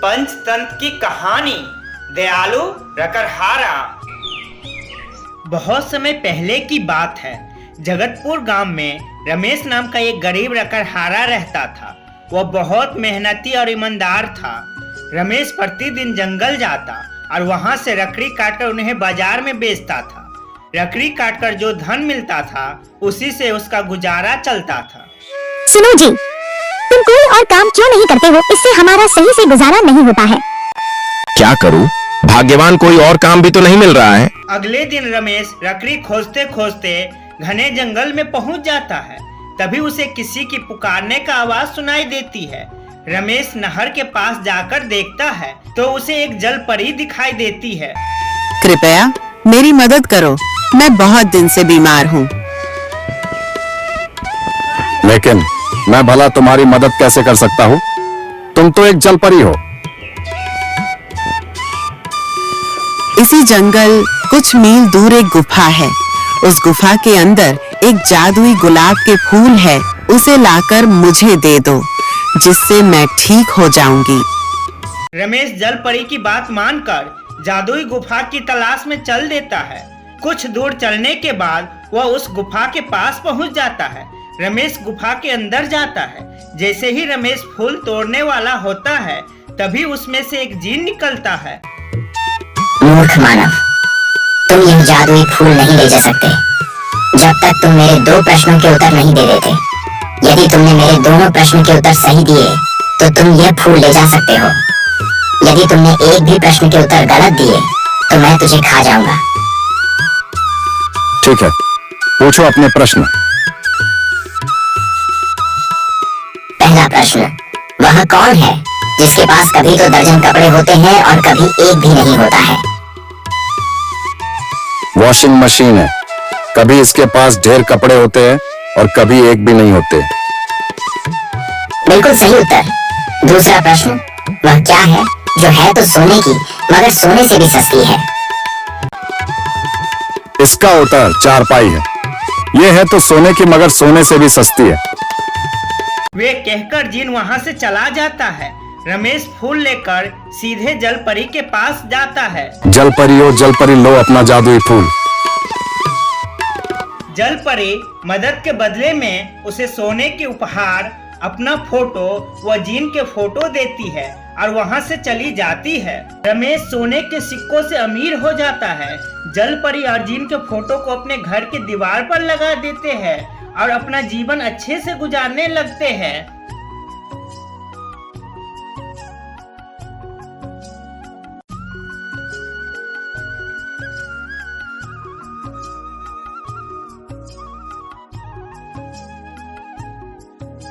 पंचतंत्र की कहानी दयालु रकरहारा। बहुत समय पहले की बात है। जगतपुर गांव में रमेश नाम का एक गरीब रकरहारा रहता था। वह बहुत मेहनती और ईमानदार था। रमेश प्रतिदिन जंगल जाता और वहां से लकड़ी काटकर उन्हें बाजार में बेचता था। लकड़ी काटकर जो धन मिलता था उसी से उसका गुजारा चलता था। सुनो जी, तुम कोई और काम क्यों नहीं करते हो? इससे हमारा सही से गुजारा नहीं होता है। क्या करूं? भाग्यवान कोई और काम भी तो नहीं मिल रहा है। अगले दिन रमेश लकड़ी खोजते खोजते घने जंगल में पहुंच जाता है। तभी उसे किसी की पुकारने का आवाज सुनाई देती है। रमेश नहर के पास जाकर देखता है तो उसे एक जल परी दिखाई देती है। कृपया मेरी मदद करो, मैं बहुत दिन से बीमार हूँ। लेकिन मैं भला तुम्हारी मदद कैसे कर सकता हूँ? तुम तो एक जल परी हो। इसी जंगल कुछ मील दूर एक गुफा है। उस गुफा के अंदर एक जादुई गुलाब के फूल है। उसे लाकर मुझे दे दो, जिससे मैं ठीक हो जाऊंगी। रमेश जल परी की बात मानकर जादुई गुफा की तलाश में चल देता है। कुछ दूर चलने के बाद वह उस गुफा के पास पहुंच जाता है। रमेश गुफा के अंदर जाता है। जैसे ही रमेश फूल तोड़ने वाला होता है तभी उसमें से एक जीन निकलता है। मूर्ख मानव, तुम यह जादुई फूल नहीं ले जा सकते जब तक तुम मेरे 2 प्रश्नों के उत्तर नहीं दे देते। यदि तुमने मेरे दोनों प्रश्न के उत्तर सही दिए तो तुम यह फूल ले जा सकते हो। यदि तुमने एक भी प्रश्न के उत्तर गलत दिए तो मैं तुझे खा जाऊंगा। ठीक है, पूछो अपने प्रश्न। पहला प्रश्न, वह कौन है जिसके पास कभी तो दर्जन कपड़े होते हैं और कभी एक भी नहीं होता है? वॉशिंग मशीन है। कभी इसके पास ढेर कपड़े होते हैं और कभी एक भी नहीं होते। बिल्कुल सही उत्तर। दूसरा प्रश्न, वह क्या है जो है तो सोने की मगर सोने से भी सस्ती है? इसका उत्तर चारपाई है। ये है तो सोने की मगर सोने से भी सस्ती है। वे कहकर जीन वहां से चला जाता है। रमेश फूल लेकर सीधे जल परी के पास जाता है। जल परी हो जल परी, लो अपना जादुई फूल। जल परी मदद के बदले में उसे सोने के उपहार, अपना फोटो व जीन के फोटो देती है और वहां से चली जाती है। रमेश सोने के सिक्कों से अमीर हो जाता है। जल परी और जीन के फोटो को अपने घर के दीवार पर लगा देते हैं और अपना जीवन अच्छे से गुजारने लगते हैं।